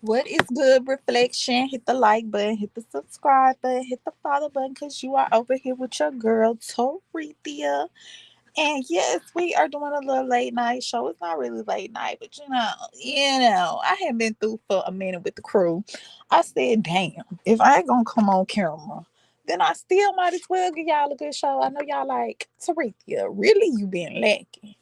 What is good, reflection? Hit the like button, hit the subscribe button, hit the follow button because you are over here with your girl, Torethia. And yes, we are doing a little late night show. It's not really late night, but I have been through for a minute with the crew. I said, damn, if I ain't gonna come on camera, then I still might as well give y'all a good show. I know y'all like Torethia. Really, you been lacking.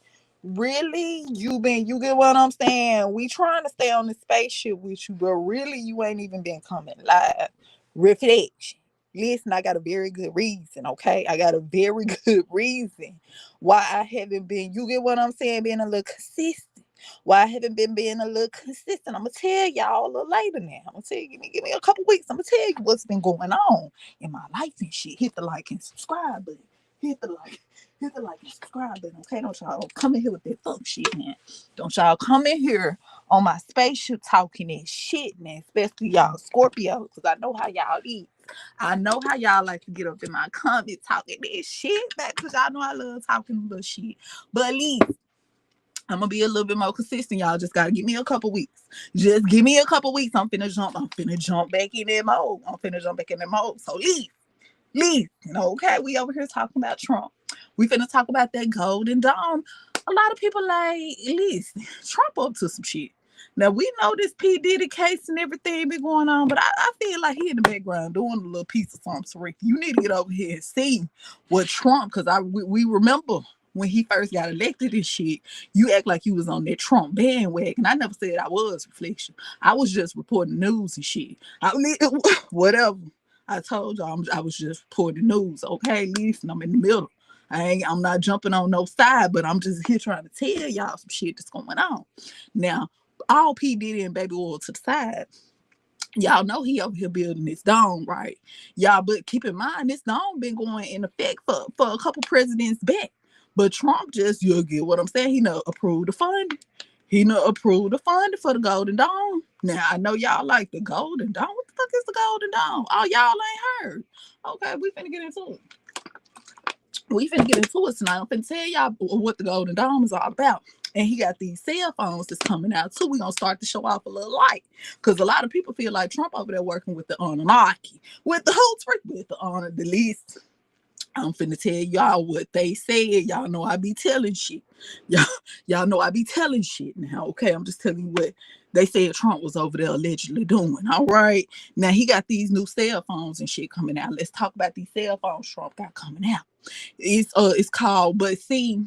Really, you get what I'm saying? We trying to stay on the spaceship with you, but really you ain't even been coming live. Reflection. Listen, I got a very good reason, okay? I got a very good reason why I haven't been, you get what I'm saying, being a little consistent. Why I haven't been being a little consistent. I'm gonna tell y'all a little later now. I'm gonna tell you, give me a couple weeks. I'm gonna tell you what's been going on in my life and shit. Hit the like and subscribe button. Hit the like. Hit the like and subscribe button. Okay, don't y'all come in here with that fuck shit, man. Don't y'all come in here on my spaceship talking that shit, man. Especially y'all Scorpio, because I know how y'all eat. I know how y'all like to get up in my comments talking that shit, back because y'all know I love talking a little shit. But at least I'm gonna be a little bit more consistent. Y'all just gotta give me a couple weeks. Just give me a couple weeks. I'm finna jump back in that mode. I'm finna jump back in that mode. So leave. Okay, we over here talking about Trump. We finna talk about that Golden Dome. A lot of people like, listen, Trump up to some shit. Now we know this P. Diddy case and everything been going on, but I feel like he in the background doing a little piece of something. So Rick, you need to get over here and see what Trump, because we remember when he first got elected and shit, you act like you was on that Trump bandwagon. I never said I was, reflection. I was just reporting news and shit. Whatever. I told y'all I was just reporting news. Okay, listen, I'm in the middle. I'm not jumping on no side, but I'm just here trying to tell y'all some shit that's going on. Now, all P. Diddy and Baby Oil to the side. Y'all know he over here building this dome, right? Y'all, but keep in mind, this dome been going in effect for a couple presidents back. But Trump just, you'll get what I'm saying, he no approved the funding. He no approved the funding for the Golden Dome. Now, I know y'all like the Golden Dome. What the fuck is the Golden Dome? Oh, y'all ain't heard. Okay, we finna get into it. Tonight. I'm finna tell y'all what the Golden Dome is all about. And he got these cell phones that's coming out too. We're gonna start to show off a little light. Because a lot of people feel like Trump over there working with the Anunnaki, with the whole trick, with the honor, the list. I'm finna tell y'all what they said. Y'all know I be telling shit. Y'all, y'all know I be telling shit now. Okay, I'm just telling you what they said Trump was over there allegedly doing. All right. Now he got these new cell phones and shit coming out. Let's talk about these cell phones Trump got coming out. It's called, but see,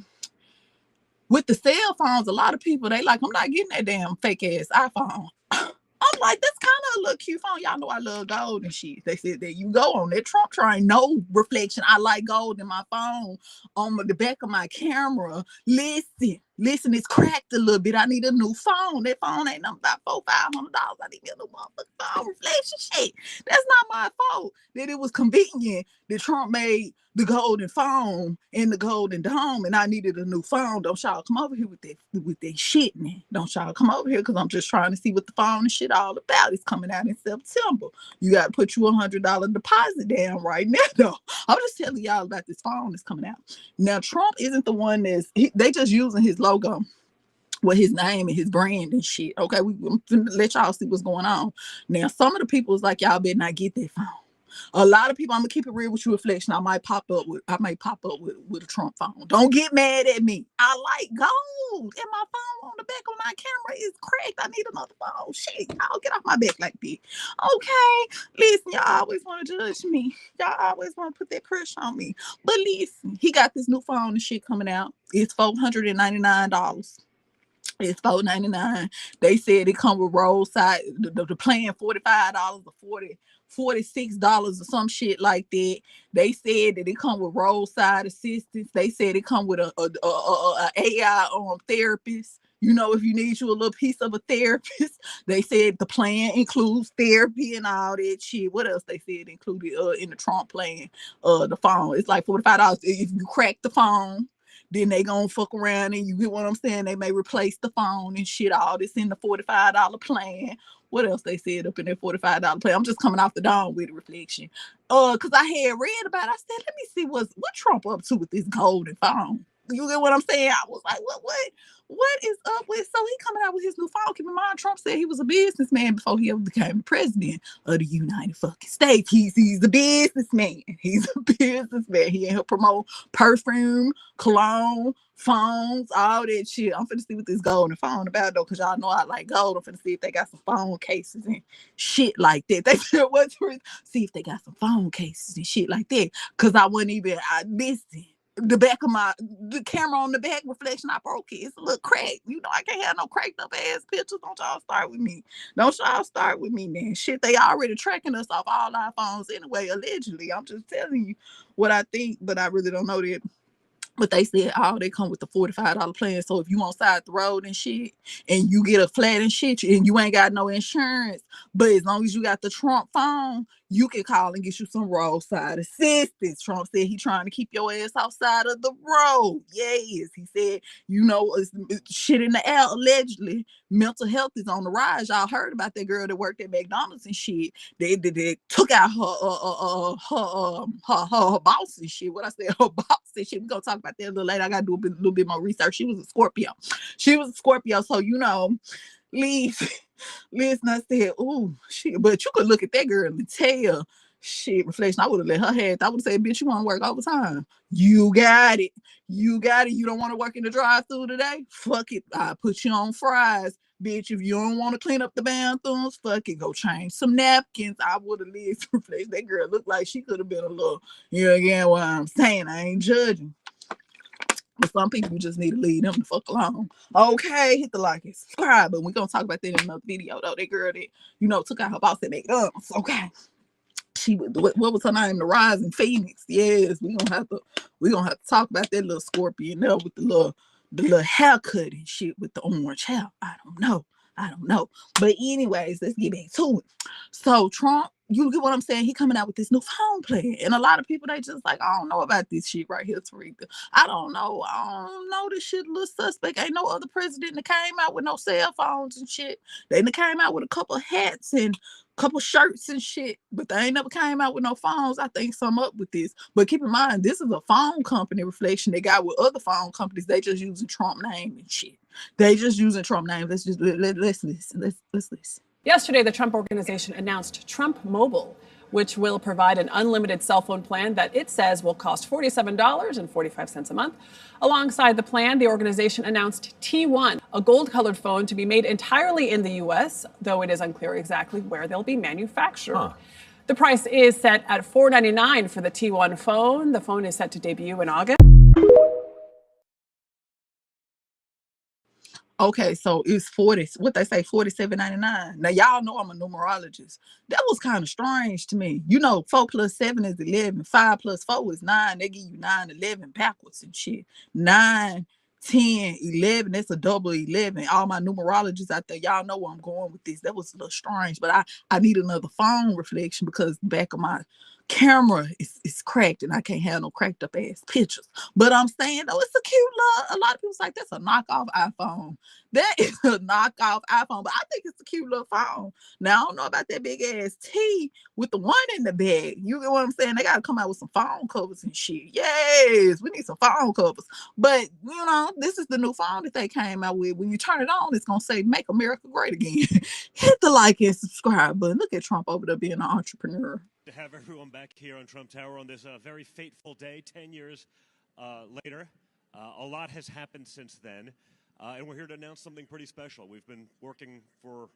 with the cell phones, a lot of people they like, I'm not getting that damn fake ass iPhone. I'm like, that's kind of a little cute phone. Y'all know I love gold and shit. They said that you go on that Trump train. No reflection. I like gold in my phone on the back of my camera. Listen, it's cracked a little bit. I need a new phone. That phone ain't nothing about $400-500. I need a new motherfucking phone. Reflection shit. That's not my fault. That it was convenient that Trump made the golden phone and the Golden Dome, and I needed a new phone. Don't y'all come over here with that shit, man. Don't y'all come over here because I'm just trying to see what the phone and shit all about. It's coming out in September. You got to put you $100 deposit down right now, though. I'm just telling y'all about this phone that's coming out. Now, Trump isn't the one they just using his logo with his name and his brand and shit. Okay, I'm gonna let y'all see what's going on. Now, some of the people is like, y'all better not get that phone. A lot of people, I'm gonna keep it real with you, reflection. I might pop up with a Trump phone. Don't get mad at me. I like gold. And my phone on the back of my camera is cracked. I need another phone. Shit, y'all get off my back like that. Okay. Listen, y'all always want to judge me. Y'all always want to put that pressure on me. But listen, he got this new phone and shit coming out. It's $499. It's $499. They said it come with roadside. The plan $45 or $46 or some shit like that. They said that it come with roadside assistance. They said it come with a AI therapist. You know, if you need you a little piece of a therapist, they said the plan includes therapy and all that shit. What else they said included in the Trump plan? The phone. It's like $45 if you crack the phone. Then they gonna fuck around and you get what I'm saying. They may replace the phone and shit. All this in the $45 plan. What else they said up in that $45 plan? I'm just coming off the dome with a reflection. Cause I had read about it. I said, let me see what Trump up to with this golden phone. You get what I'm saying? I was like, what is up with? So he coming out with his new phone. Keep in mind, Trump said he was a businessman before he ever became the president of the United fucking States. He's a businessman. He's a businessman. He ain't here promote perfume, cologne, phones, all that shit. I'm finna see what this golden phone about though, cause y'all know I like gold. I'm finna see if they got some phone cases and shit like that. They said what's see if they got some phone cases and shit like that. Cause I wasn't even listen. The back of the camera on the back reflection, I broke it. It's a little cracked. You know, I can't have no cracked up ass pictures. Don't y'all start with me. Don't y'all start with me, man. Shit, they already tracking us off all our phones anyway, allegedly. I'm just telling you what I think, but I really don't know that. But they said, oh, they come with the $45 plan. So if you on side the road and shit, and you get a flat and shit, and you ain't got no insurance, but as long as you got the Trump phone, you can call and get you some roadside assistance. Trump said he trying to keep your ass outside of the road. Yes. He said, you know, it's shit in the air, allegedly. Mental health is on the rise. Y'all heard about that girl that worked at McDonald's and shit. They took out her boss and shit. What I said, her boss and shit. We're gonna talk about that a little later. I gotta do a little bit more research. She was a Scorpio. So you know, listen, I said, ooh, shit. But you could look at that girl and tell, shit, reflection. I would have let her have. I would have said, bitch, you want to work overtime? You got it. You got it. You don't want to work in the drive-thru today? Fuck it. I put you on fries. Bitch, if you don't want to clean up the bathrooms, fuck it. Go change some napkins. I would have lived reflection. That girl looked like she could have been a little, you know, again, what I'm saying. I ain't judging. But some people just need to leave them the fuck alone. Okay, hit the like and subscribe. But we're gonna talk about that in another video though. That girl that, you know, took out her boss at McDonald's. Okay. She what was her name? The Rising Phoenix. Yes, we're gonna have to talk about that little scorpion there with the little haircut and shit with the orange hair. I don't know. But anyways, let's get back to it. So Trump, you get what I'm saying? He coming out with this new phone plan. And a lot of people, they just like, I don't know about this shit right here, Tariqa. I don't know. This shit a little suspect. Ain't no other president that came out with no cell phones and shit. They came out with a couple hats and couple shirts and shit, but they ain't never came out with no phones. I think some up with this. But keep in mind, this is a phone company reflection they got with other phone companies. They just using Trump name and shit. They just using Trump name. Let's listen. Let's listen. Yesterday, the Trump Organization announced Trump Mobile, which will provide an unlimited cell phone plan that it says will cost $47.45 a month. Alongside the plan, the organization announced T1, a gold-colored phone to be made entirely in the U.S., though it is unclear exactly where they'll be manufactured. The price is set at $499 for the T1 phone. The phone is set to debut in August. Okay, so it's 40, what they say, $47.99. Now, y'all know I'm a numerologist. That was kind of strange to me. You know, 4 plus 7 is 11. 5 plus 4 is 9. They give you 9, 11 backwards and shit. 9, 10, 11. That's a double 11. All my numerologists out there, y'all know where I'm going with this. That was a little strange, but I need another phone reflection because the back of my camera is cracked and I can't have no cracked up ass pictures. But I'm saying, though, it's a cute little, a lot of people's like, that's a knockoff iPhone. That is a knockoff iPhone, but I think it's a cute little phone. Now, I don't know about that big ass T with the one in the bag. You get what I'm saying? They got to come out with some phone covers and shit. Yes, we need some phone covers. But, you know, this is the new phone that they came out with. When you turn it on, it's going to say, make America great again. Hit the like and subscribe button. Look at Trump over there being an entrepreneur. To have everyone back here on Trump Tower on this very fateful day, 10 years later. A lot has happened since then, and we're here to announce something pretty special. We've been working for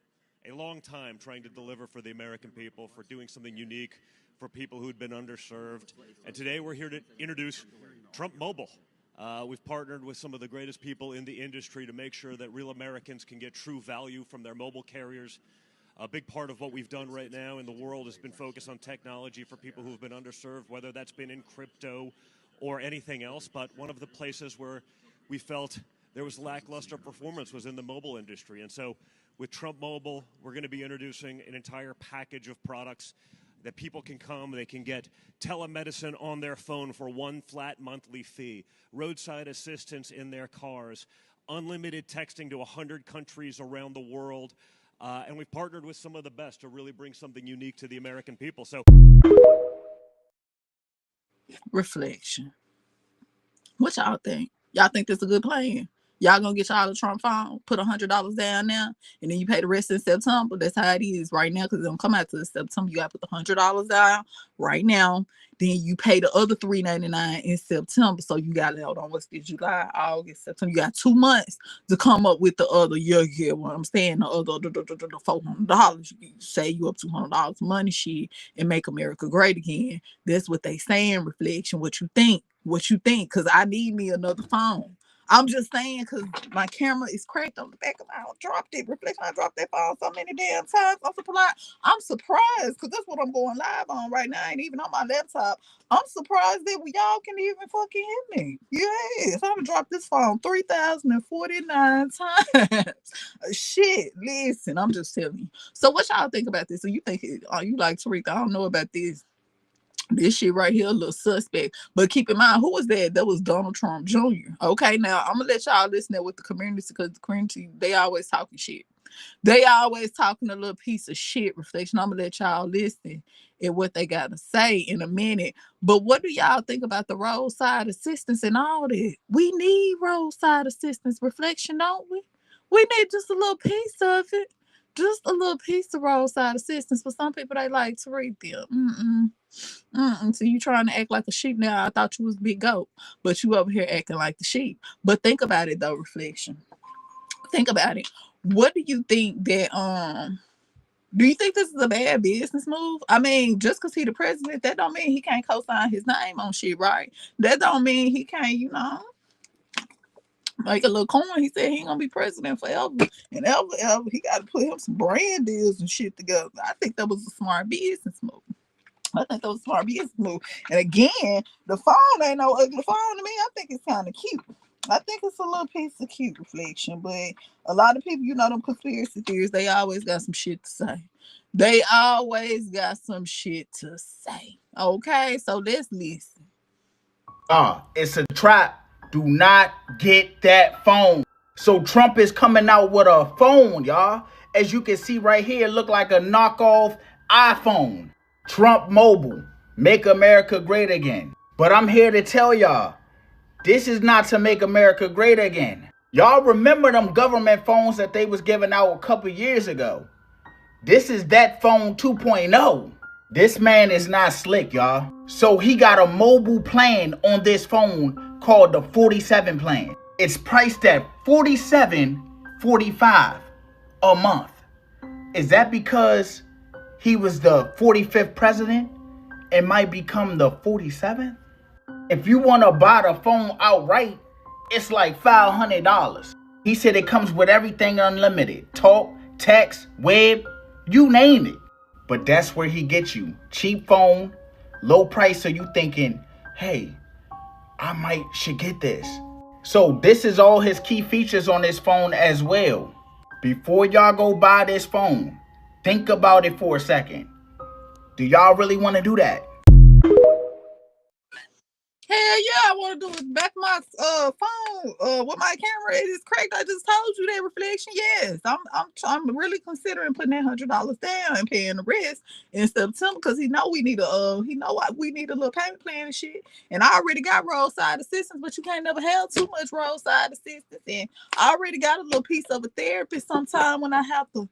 a long time trying to deliver for the American people, for doing something unique for people who'd been underserved, and today we're here to introduce Trump Mobile. We've partnered with some of the greatest people in the industry to make sure that real Americans can get true value from their mobile carriers. A big part of what we've done right now in the world has been focused on technology for people who've been underserved, whether that's been in crypto or anything else. But one of the places where we felt there was lackluster performance was in the mobile industry. And so with Trump Mobile, we're going to be introducing an entire package of products that people can come, they can get telemedicine on their phone for one flat monthly fee, roadside assistance in their cars, unlimited texting to 100 countries around the world. And we've partnered with some of the best to really bring something unique to the American people. So, reflection. What y'all think? Y'all think that's a good plan? Y'all gonna get y'all a Trump phone, put $100 down there, and then you pay the rest in September. That's how it is right now, because it don't come out till September. You gotta put the $100 down right now. Then you pay the other $399 in September. So you got, hold on, what's this? July, August, September. You got 2 months to come up with the other. Yeah, what I'm saying, the other the $400. You say you up $200 money shit and make America great again. That's what they saying. Reflection. What you think? What you think? Because I need me another phone. I'm just saying, because my camera is cracked on the back of my house. Dropped it. Reflection. I dropped that phone so many damn times. I'm surprised, because that's what I'm going live on right now. Ain't even on my laptop. I'm surprised that y'all can even fucking hear me. Yes, I'm gonna drop this phone 3,049 times. Shit, listen, I'm just telling you. So what y'all think about this? So you think, you like Tariq? I don't know about this. This shit right here a little suspect. But keep in mind, who was that? That was Donald Trump Jr. Okay, now I'm gonna let y'all listen to with the community, because the community, they always talking shit. They always talking a little piece of shit. Reflection. I'm gonna let y'all listen at what they gotta say in a minute. But what do y'all think about the roadside assistance and all that? We need roadside assistance. Reflection, don't we? We need just a little piece of it. Just a little piece of roadside assistance. For some people, they like to read them. So you trying to act like a sheep now? I thought you was big goat, but you over here acting like the sheep. But think about it though, reflection. Think about it. What do you think that do you think this is a bad business move? I mean, just because he the president, that don't mean he can't co-sign his name on shit, right? That don't mean he can't, make a little coin. He said he ain't gonna be president forever and ever. He got to put him some brand deals and shit together. I think that was a smart business move. I think that was a smart business move. And again, the phone ain't no ugly phone to me. I think it's kind of cute. I think it's a little piece of cute, reflection. But a lot of people, them conspiracy theories, they always got some shit to say. They always got some shit to say. Okay, so let's listen. It's a trap. Do not get that phone. So Trump is coming out with a phone, y'all. As you can see right here, it look like a knockoff iPhone. Trump Mobile. Make America great again. But I'm here to tell y'all, this is not to make America great again. Y'all remember them government phones that they was giving out a couple years ago? This is that phone 2.0. This man is not slick, y'all. So he got a mobile plan on this phone called the 47 plan. It's priced at $47.45 a month. Is that because he was the 45th president and might become the 47th? If you want to buy the phone outright, it's like $500. He said it comes with everything unlimited. Talk, text, web, you name it. But that's where he gets you. Cheap phone, low price, so you thinking, hey, I should get this. So this is all his key features on this phone as well. Before y'all go buy this phone, think about it for a second. Do y'all really want to do that? Hell yeah, I want to do it back my phone with my camera. It is cracked. I just told you that, reflection. Yes, I'm really considering putting that $100 down and paying the rest in September, because he know we need we need a little payment plan and shit. And I already got roadside assistance, but you can't never have too much roadside assistance. And I already got a little piece of a therapist sometime when I have to,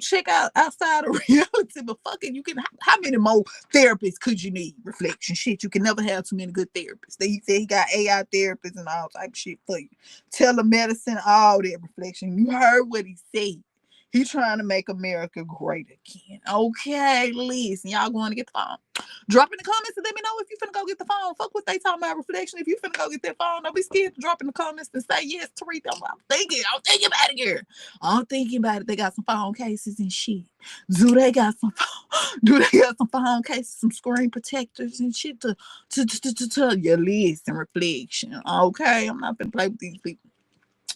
check out outside of reality. But fucking, how many more therapists could you need? Reflection shit. You can never have too many good therapists. He said he got AI therapists and all type of shit for you. Telemedicine, all that, reflection. You heard what he said. He trying to make America great again. Okay, listen, y'all going to get the phone. Drop in the comments and let me know if you finna go get the phone. Fuck what they talking about, reflection. If you finna go get that phone, don't be scared to drop in the comments and say yes, Tariq. I'm thinking about it, girl. I'm thinking about it. They got some phone cases and shit. Do they got some phone cases, some screen protectors and shit to your list and reflection? Okay, I'm not finna play with these people.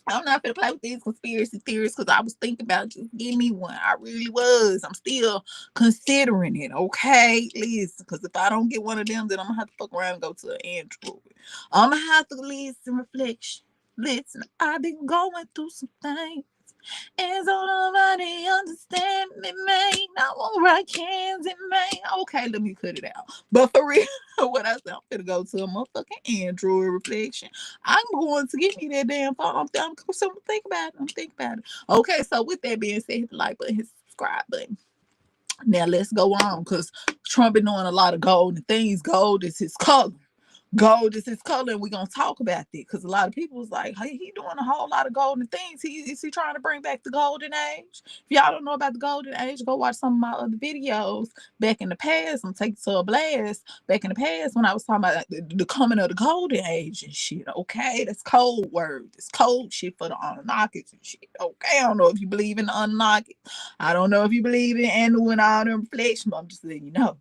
I'm not gonna play with these conspiracy theories, because I was thinking about just give me one. I really was. I'm still considering it. Okay, listen, because if I don't get one of them, then I'm gonna have to fuck around and go to an Android. I'm gonna have to listen, reflection. Listen, I've been going through some things. And so nobody understand me, man. I won't rock hands in me. Okay, let me cut it out. But for real, what I said, I'm gonna go to a motherfucking Android reflection. I'm going to get me that damn phone. I'm think about it. I'm thinking about it. Okay, so with that being said, hit the like button, hit the subscribe button. Now let's go on, because Trump been doing a lot of golden things. Gold is his color. Gold is his color, and we're gonna talk about that, because a lot of people was like, hey, he doing a whole lot of golden things. Is he trying to bring back the golden age? If y'all don't know about the golden age, go watch some of my other videos back in the past. I'm taking to a blast back in the past when I was talking about the coming of the golden age and shit. Okay, that's code word. That's code shit for the Anunnakis and shit. Okay, I don't know if you believe in the Anunnaki. I don't know if you believe in Anu and all them reflections, but I'm just letting you know.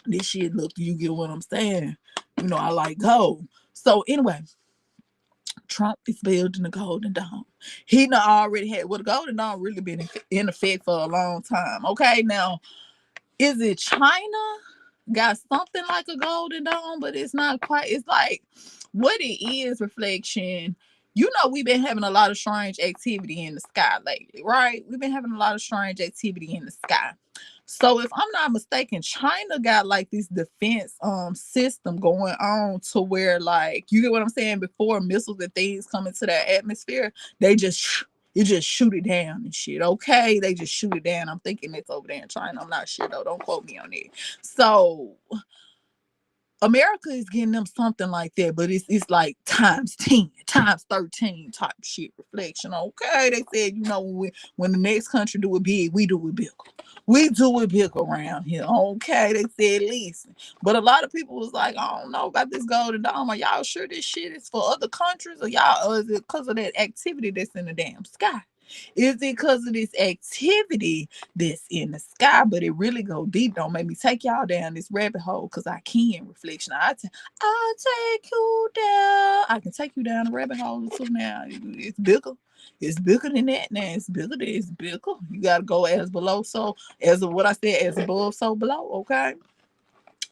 This shit, look, you get what I'm saying. You know, I like gold. So anyway, Trump is building the Golden Dome. He done already had, well, the Golden Dome really been in effect for a long time. Okay, now, is it China got something like a Golden Dome, but it's not quite, it's like, what it is, reflection. You know, we've been having a lot of strange activity in the sky lately, right? We've been having a lot of strange activity in the sky. So if I'm not mistaken, China got like this defense system going on to where, like, you get what I'm saying, before missiles and things come into their atmosphere, you just shoot it down and shit. Okay, they just shoot it down. I'm thinking it's over there in China. I'm not sure though. Don't quote me on it. So America is getting them something like that, but it's like times 10, times 13 type shit, reflection. Okay, they said, you know, when the next country do it big, we do it bigger. We do it big around here. Okay, they said, listen. But a lot of people was like, I don't know about this Golden Dome. Are y'all sure this shit is for other countries, or is it because of that activity that's in the damn sky? Is it because of this activity that's in the sky? But it really go deep. Don't make me take y'all down this rabbit hole, because I can, reflection. I'll take you down. I can take you down the rabbit hole too now. It's bigger. It's bigger than that now. It's bigger. You got to go as below. So as of what I said, as above, so below. Okay.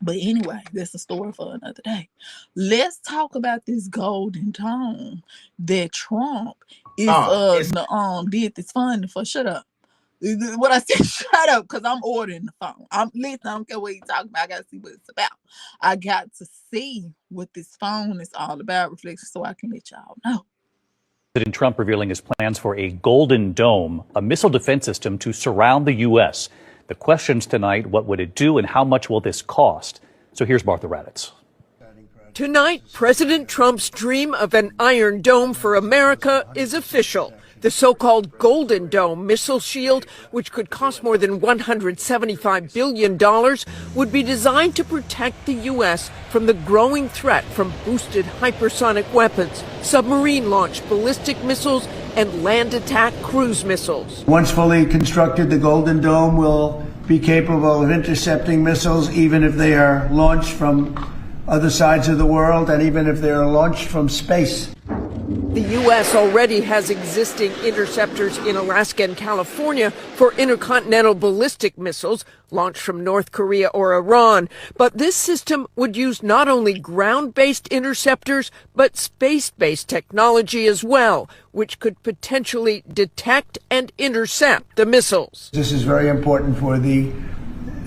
But anyway, that's a story for another day. Let's talk about this Golden Dome that Trump did this funding for. Shut up. What I said, shut up, because I'm ordering the phone. I don't care what you talking about. I got to see what it's about. I got to see what this phone is all about, reflection, so I can let y'all know. President Trump revealing his plans for a Golden Dome, a missile defense system to surround the U.S. The questions tonight: what would it do and how much will this cost? So here's Martha Raddatz. Tonight, President Trump's dream of an Iron Dome for America is official. The so-called Golden Dome missile shield, which could cost more than $175 billion, would be designed to protect the U.S. from the growing threat from boosted hypersonic weapons, submarine-launched ballistic missiles, and land attack cruise missiles. Once fully constructed, the Golden Dome will be capable of intercepting missiles even if they are launched from other sides of the world and even if they are launched from space. The U.S. already has existing interceptors in Alaska and California for intercontinental ballistic missiles launched from North Korea or Iran. But this system would use not only ground-based interceptors, but space-based technology as well, which could potentially detect and intercept the missiles. This is very important for the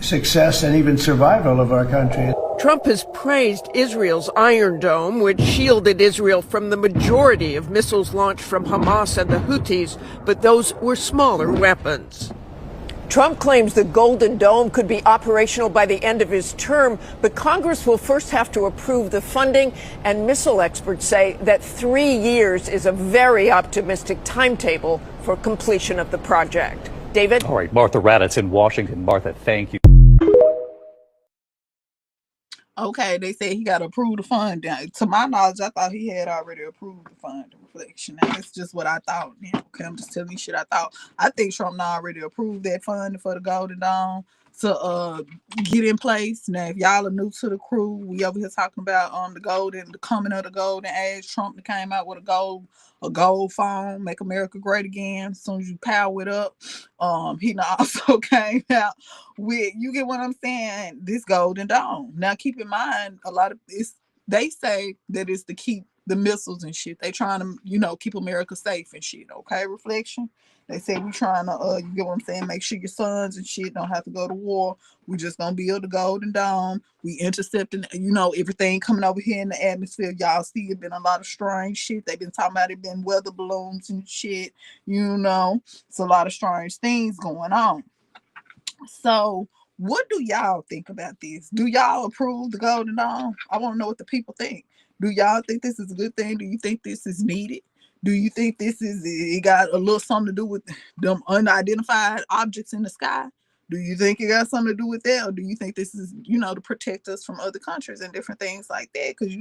success and even survival of our country. Trump has praised Israel's Iron Dome, which shielded Israel from the majority of missiles launched from Hamas and the Houthis, but those were smaller weapons. Trump claims the Golden Dome could be operational by the end of his term, but Congress will first have to approve the funding, and missile experts say that 3 years is a very optimistic timetable for completion of the project. David? All right, Martha Raddatz in Washington. Martha, thank you. Okay, they said he got to approve the fund. To my knowledge, I thought he had already approved the fund, reflection. Now, that's just what I thought. Now, okay, I'm just telling you shit I thought. I think Trump already approved that fund for the Golden Dome to get in place. Now, if y'all are new to the crew, we over here talking about the coming of the Golden Age. Trump came out with a gold phone, make America great again. As soon as you power it up, he also came out with, you get what I'm saying, this Golden Dome. Now, keep in mind, a lot of this, they say that it's to keep the missiles and shit. They trying to, keep America safe and shit. Okay, Reflection. They say we trying to, you get what I'm saying, make sure your sons and shit don't have to go to war. We just gonna build the Golden Dome. We intercepting, everything coming over here in the atmosphere. Y'all see it been a lot of strange shit. They've been talking about it been weather balloons and shit. It's a lot of strange things going on. So what do y'all think about this? Do y'all approve the Golden Dawn? I want to know what the people think. Do y'all think this is a good thing? Do you think this is needed? Do you think it got a little something to do with them unidentified objects in the sky? Do you think it got something to do with that? Or do you think this is, to protect us from other countries and different things like that? Because,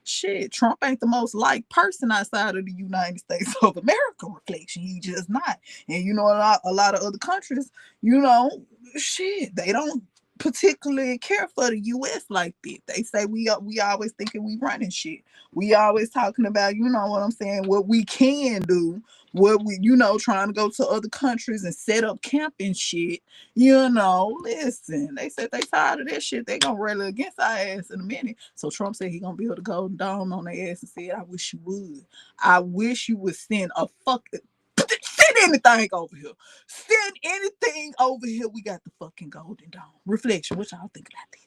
shit, Trump ain't the most liked person outside of the United States of America, Reflection. He just not. And, a lot of other countries, shit, they don't particularly care for the U.S. like that. They say we always thinking we running shit. We always talking about, what I'm saying, what we can do, what we, trying to go to other countries and set up camp and shit. Listen, they said they tired of that shit. They gonna rally against our ass in a minute. So Trump said he gonna build a Golden Dome on their ass and said, I wish you would. I wish you would send send anything over here. Send anything over here. We got the fucking Golden Dome. Reflection, what y'all think about this?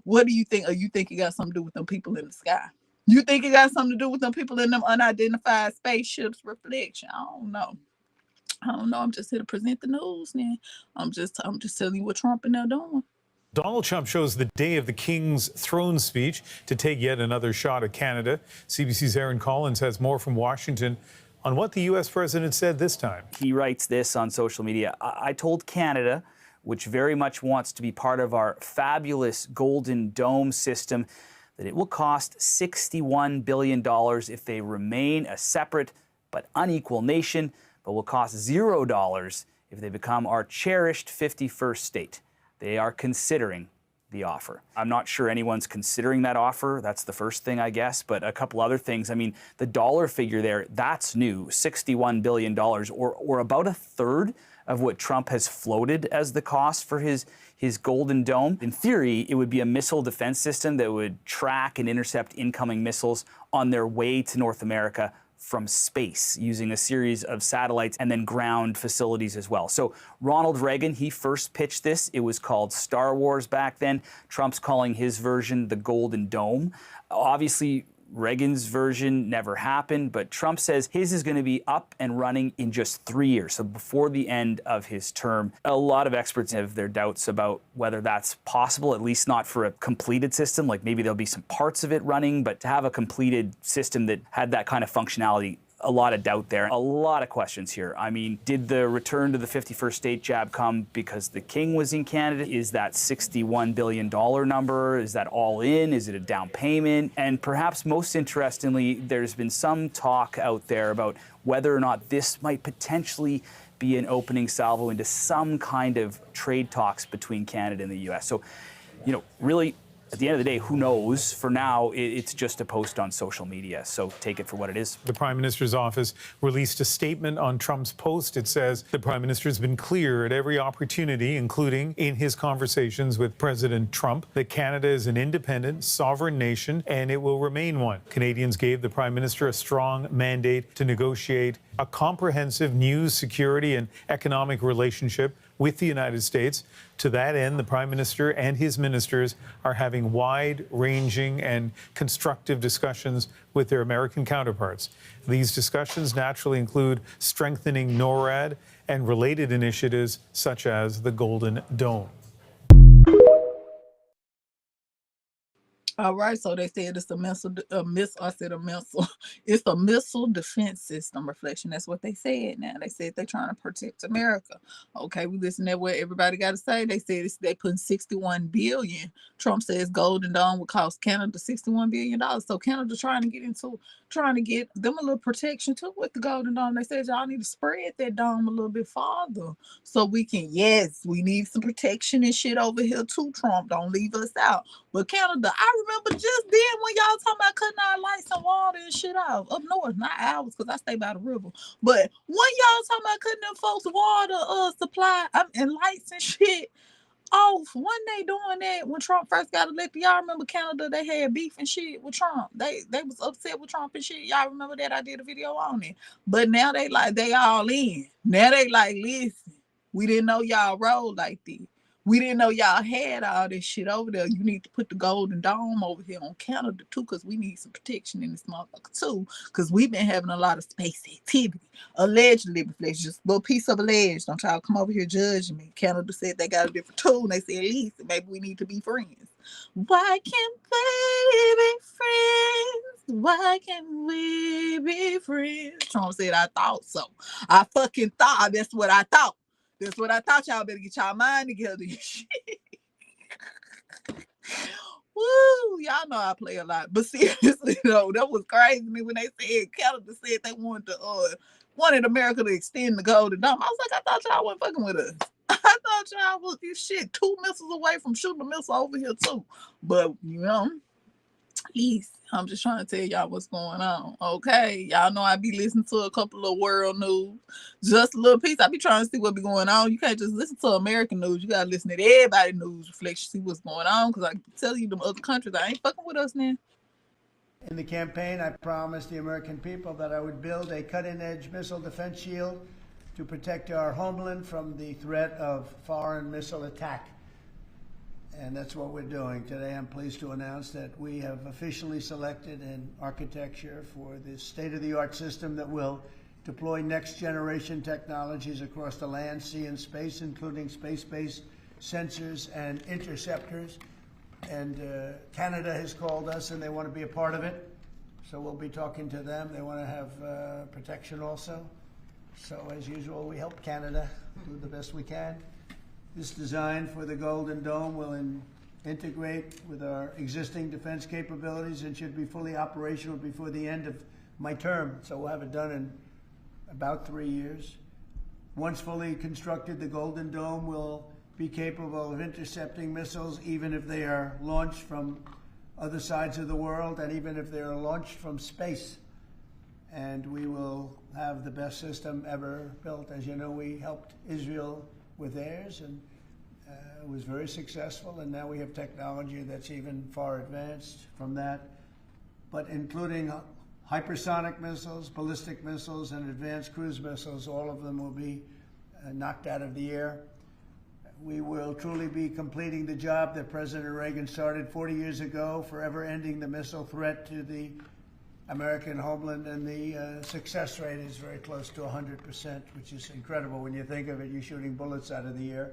What do you think? Or you think it got something to do with them people in the sky? You think it got something to do with them people in them unidentified spaceships? Reflection, I don't know. I'm just here to present the news now. I'm just telling you what Trump and they're doing. Donald Trump chose the day of the King's throne speech to take yet another shot at Canada. CBC's Aaron Collins has more from Washington on what the U.S. president said this time. He writes this on social media. I told Canada, which very much wants to be part of our fabulous Golden Dome system, that it will cost $61 billion if they remain a separate but unequal nation, but will cost $0 if they become our cherished 51st state. They are considering the offer. I'm not sure anyone's considering that offer. That's the first thing, I guess, but a couple other things. I mean, the dollar figure there, that's new, $61 billion, or about a third of what Trump has floated as the cost for his Golden Dome. In theory, it would be a missile defense system that would track and intercept incoming missiles on their way to North America from space using a series of satellites and then ground facilities as well. So Ronald Reagan, he first pitched this. It was called Star Wars back then. Trump's calling his version the Golden Dome. Obviously, Reagan's version never happened, but Trump says his is going to be up and running in just 3 years, so before the end of his term. A lot of experts have their doubts about whether that's possible, at least not for a completed system. Like maybe there'll be some parts of it running, but to have a completed system that had that kind of functionality, a lot of doubt there. A lot of questions here. I mean, did the return to the 51st state jab come because the king was in Canada? Is that $61 billion number? Is that all in? Is it a down payment? And perhaps most interestingly, there's been some talk out there about whether or not this might potentially be an opening salvo into some kind of trade talks between Canada and the U.S. So, really, at the end of the day, who knows? For now, it's just a post on social media, so take it for what it is. The Prime Minister's office released a statement on Trump's post. It says the Prime Minister has been clear at every opportunity, including in his conversations with President Trump, that Canada is an independent, sovereign nation, and it will remain one. Canadians gave the Prime Minister a strong mandate to negotiate a comprehensive new security and economic relationship with the United States. To that end, the Prime Minister and his ministers are having wide-ranging and constructive discussions with their American counterparts. These discussions naturally include strengthening NORAD and related initiatives such as the Golden Dome. All right, so they said it's a missile. It's a missile defense system. Reflection. That's what they said. Now they said they're trying to protect America. Okay, we listen to what everybody got to say. They said they putting $61 billion. Trump says Golden Dome would cost Canada $61 billion. So Canada trying to get them a little protection too with the Golden Dome. They said y'all need to spread that dome a little bit farther so we can. Yes, we need some protection and shit over here too. Trump, don't leave us out. But Canada, I remember just then when y'all talking about cutting our lights and water and shit off up north, not ours, because I stay by the river. But when y'all talking about cutting them folks' water supply and lights and shit off. Wasn't they doing that when Trump first got elected? Y'all remember Canada? They had beef and shit with Trump. They was upset with Trump and shit. Y'all remember that? I did a video on it. But now they all in. Now they like, listen, we didn't know y'all rolled like this. We didn't know y'all had all this shit over there. You need to put the Golden Dome over here on Canada too, because we need some protection in this motherfucker too. Because we've been having a lot of space activity. Allegedly, just a little piece of alleged. Don't y'all come over here judging me. Canada said they got a different tune. They said, listen, maybe we need to be friends. Why can't they be friends? Why can't we be friends? Trump said, I thought so. I fucking thought. That's what I thought. That's what I thought. Y'all better get y'all mind together. Woo, y'all know I play a lot. But seriously, though, that was crazy to me when they said Canada said they wanted America to extend the Golden Dome. I was like, I thought y'all weren't fucking with us. I thought y'all was this shit 2 missiles away from shooting a missile over here too. But I'm just trying to tell y'all what's going on. Okay, y'all know I be listening to a couple of world news, just a little piece. I be trying to see what be going on. You can't just listen to American news. You gotta listen to everybody's news reflection, see what's going on. Because I can tell you, them other countries, I ain't fucking with us now. In the campaign, I promised the American people that I would build a cutting-edge missile defense shield to protect our homeland from the threat of foreign missile attack. And that's what we're doing. Today, I'm pleased to announce that we have officially selected an architecture for this state-of-the-art system that will deploy next-generation technologies across the land, sea, and space, including space-based sensors and interceptors. And Canada has called us, and they want to be a part of it. So we'll be talking to them. They want to have protection also. So as usual, we help Canada do the best we can. This design for the Golden Dome will integrate with our existing defense capabilities and should be fully operational before the end of my term. So we'll have it done in about 3 years. Once fully constructed, the Golden Dome will be capable of intercepting missiles even if they are launched from other sides of the world and even if they are launched from space. And we will have the best system ever built. As you know, we helped Israel with theirs, and it was very successful, and now we have technology that's even far advanced from that, but including hypersonic missiles, ballistic missiles, and advanced cruise missiles. All of them will be knocked out of the air. We will truly be completing the job that President Reagan started 40 years ago, forever ending the missile threat to the American homeland, and the success rate is very close to 100%, which is incredible when you think of it. You're shooting bullets out of the air.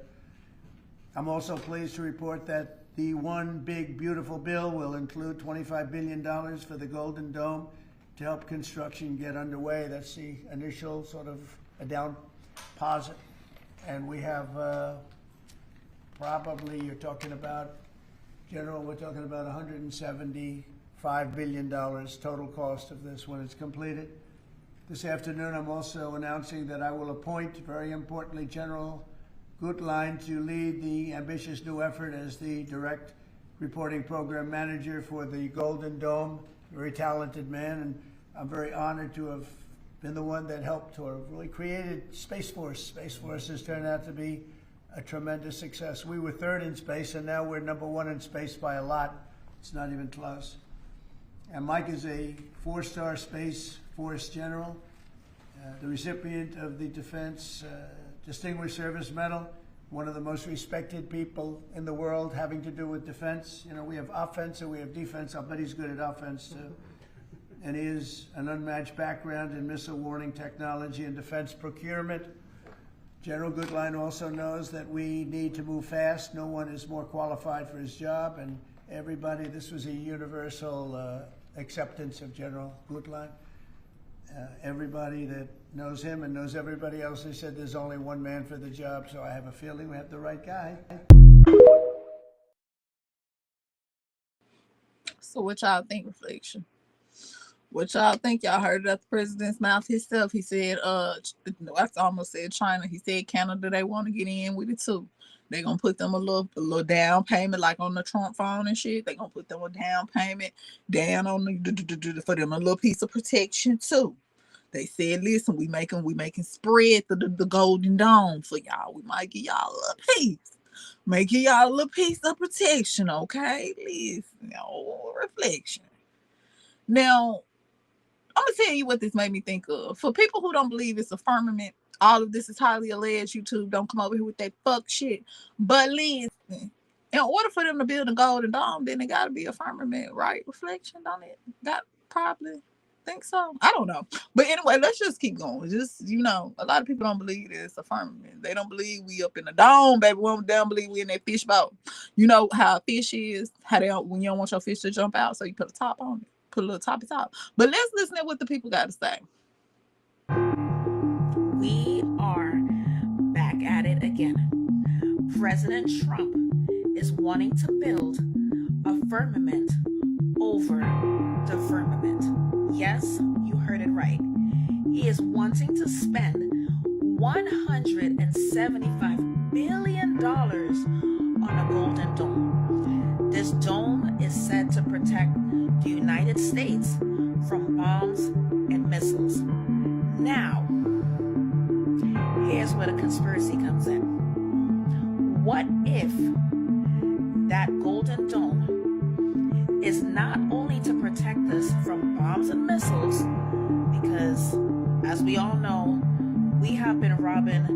I'm also pleased to report that the One Big Beautiful Bill will include $25 billion for the Golden Dome to help construction get underway. That's the initial sort of a down deposit. And we have probably, you're talking about, General, we're talking about $175 billion total cost of this when it's completed. This afternoon, I'm also announcing that I will appoint, very importantly, General Gutlein to lead the ambitious new effort as the direct reporting program manager for the Golden Dome. Very talented man, and I'm very honored to have been the one that helped to have really created Space Force. Space Force has turned out to be a tremendous success. We were third in space, and now we're #1 in space by a lot. It's not even close. And Mike is a 4-star Space Force general, the recipient of the Defense Distinguished Service Medal, one of the most respected people in the world having to do with defense. You know, we have offense and we have defense. I'll bet he's good at offense too. And he has an unmatched background in missile warning technology and defense procurement. General Gutlein also knows that we need to move fast. No one is more qualified for his job, and everybody, this was a universal acceptance of General Gutlein. Everybody that knows him and knows everybody else, they said there's only one man for the job, so I have a feeling we have the right guy. So what y'all think, reflection? What y'all think? Y'all heard it at the president's mouth himself. He said, I almost said China. He said Canada, they want to get in with it too. They're going to put them a little down payment like on the Trump phone and shit. They're going to put them a down payment down on for them a little piece of protection too. They said, listen, we making spread the Golden Dome for y'all. We might give y'all a piece. Making y'all a little piece of protection, okay? Listen, no reflection. Now, I'm gonna tell you what this made me think of. For people who don't believe it's a firmament, all of this is highly alleged. YouTube, don't come over here with that fuck shit. But listen, in order for them to build a golden dome, then it gotta be a firmament, right? Reflection, don't it? Got probably think so. I don't know. But anyway, let's just keep going. Just, a lot of people don't believe it's a firmament. They don't believe we up in the dome, baby. They don't believe we in that fish boat. You know how a fish is, how they don't, when you don't want your fish to jump out, so you put a top on it. Put a little toppy top. But let's listen to what the people got to say. We are back at it again. President Trump is wanting to build a firmament over the firmament. Yes, you heard it right. He is wanting to spend $175 billion on a golden dome. This dome is said to protect the United States from bombs and missiles. Now, here's where the conspiracy comes in. What if that golden dome is not only to protect us from bombs and missiles, because as we all know, we have been robbing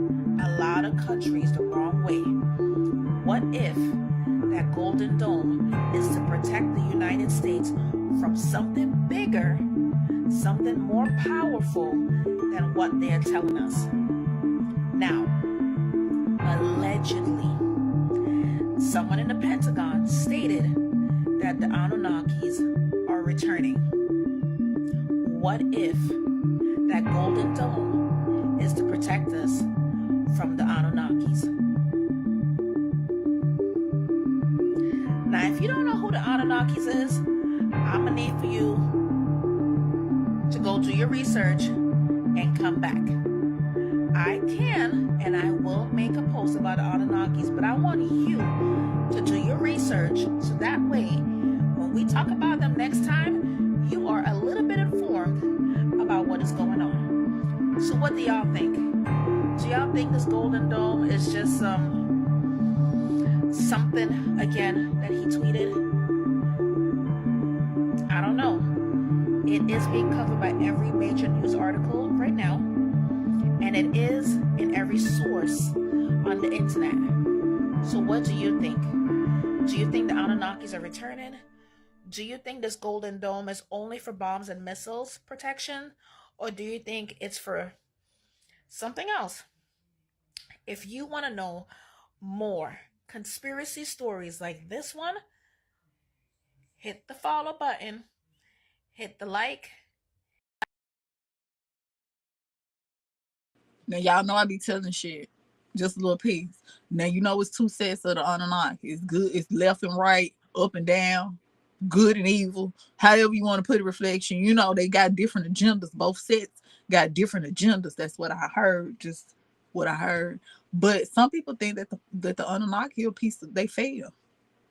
a lot of countries the wrong way. What if that golden dome is to protect the United States from something bigger, something more powerful than what they're telling us? Now, allegedly, someone in the Pentagon stated that the Anunnakis are returning. What if that golden dome is to protect us from the Anunnakis? Now, if you don't know who the Anunnakis is, I'm gonna need for you to go do your research and come back. I can and I will make a post about the Anunnakis, but I want you to do your research so that way when we talk about them next time, you are a little bit informed about what is going on. So what do y'all think? Do y'all think this golden dome is just something again that he tweeted? I don't know. It is being covered by every major news article right now, and it is in every source on the internet. So what do you think? Do you think the Anunnakis are returning? Do you think this golden dome is only for bombs and missiles protection? Or do you think it's for something else? If you want to know more conspiracy stories like this one, hit the follow button, hit the like. Now, y'all know I be telling shit. Just a little piece. Now, you know it's two sets of the Anunnaki. It's good, it's left and right, up and down, good and evil. However you want to put a reflection. You know, they got different agendas. Both sets got different agendas. That's what I heard. Just what I heard. But some people think that the Anunnaki are a piece of, they fail.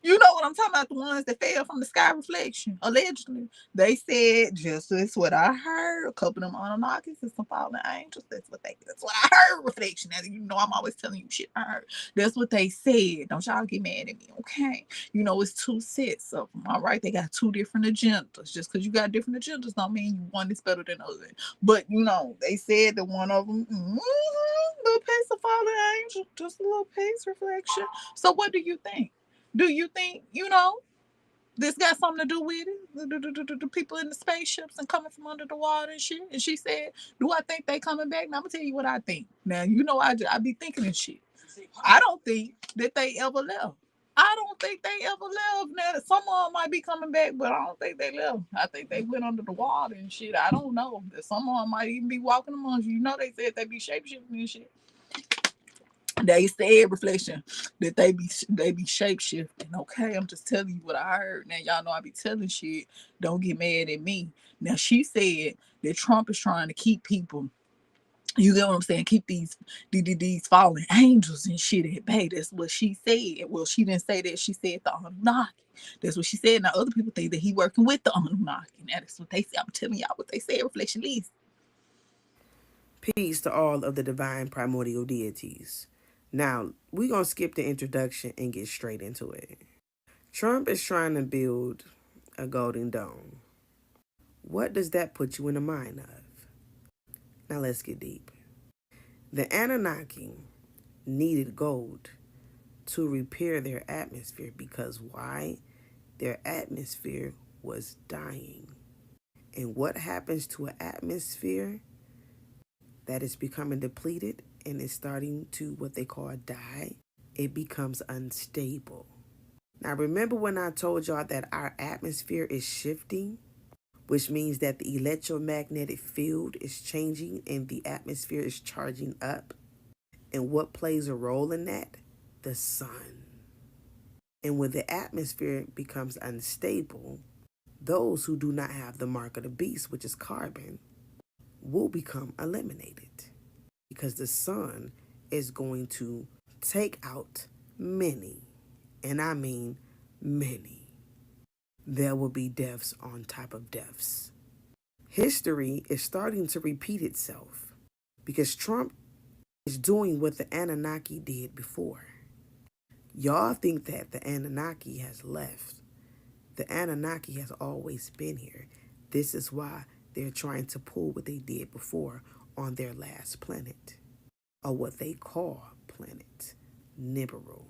You know what I'm talking about, the ones that fell from the sky reflection, allegedly. They said, just that's what I heard. A couple of them Anunnakis and some fallen angels. That's what I heard, reflection. As you know, I'm always telling you shit I heard. That's what they said. Don't y'all get mad at me, okay? You know, it's two sets of them, all right? They got two different agendas. Just because you got different agendas don't mean one is better than the other. But, you know, they said that one of them, little piece of fallen angel, just a little piece reflection. So what do you think? Do you think, you know, this got something to do with it? The people in the spaceships and coming from under the water and shit? And she said, do I think they coming back? Now, I'm going to tell you what I think. Now, you know, I be thinking and shit. I don't think that they ever left. I don't think they ever left. Now, some of them might be coming back, but I don't think they left. I think they went under the water and shit. I don't know. Some of them might even be walking amongst you. You know, they said they be shapeshifting and shit. They said, reflection, that they be shape shifting. Okay, I'm just telling you what I heard. Now y'all know I be telling shit. Don't get mad at me. Now she said that Trump is trying to keep people. You get what I'm saying? Keep these fallen angels and shit at bay. That's what she said. Well, she didn't say that. She said the Anunnaki. That's what she said. Now other people think that he working with the Anunnaki. Now that's what they say. I'm telling y'all what they said. Reflection leaves. Peace to all of the divine primordial deities. Now, we're going to skip the introduction and get straight into it. Trump is trying to build a golden dome. What does that put you in the mind of? Now, let's get deep. The Anunnaki needed gold to repair their atmosphere because why? Their atmosphere was dying. And what happens to an atmosphere that is becoming depleted and is starting to what they call die? It becomes unstable. Now, remember when I told y'all that our atmosphere is shifting, which means that the electromagnetic field is changing and the atmosphere is charging up? And what plays a role in that? The sun. And when the atmosphere becomes unstable, those who do not have the mark of the beast, which is carbon, will become eliminated because the sun is going to take out many, and I mean many. There will be deaths on top of deaths. History is starting to repeat itself because Trump is doing what the Anunnaki did before. Y'all think that the Anunnaki has left. The Anunnaki has always been here. This is why they're trying to pull what they did before on their last planet, or what they call planet Nibiru.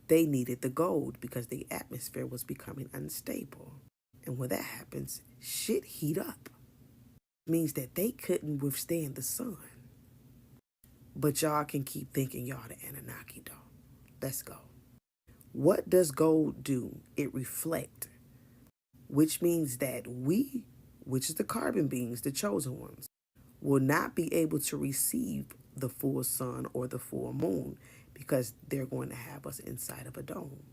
They needed the gold because the atmosphere was becoming unstable. And when that happens, shit heat up. It means that they couldn't withstand the sun. But y'all can keep thinking y'all the Anunnaki though. Let's go. What does gold do? It reflects, which means that we, which is the carbon beings, the chosen ones, will not be able to receive the full sun or the full moon because they're going to have us inside of a dome,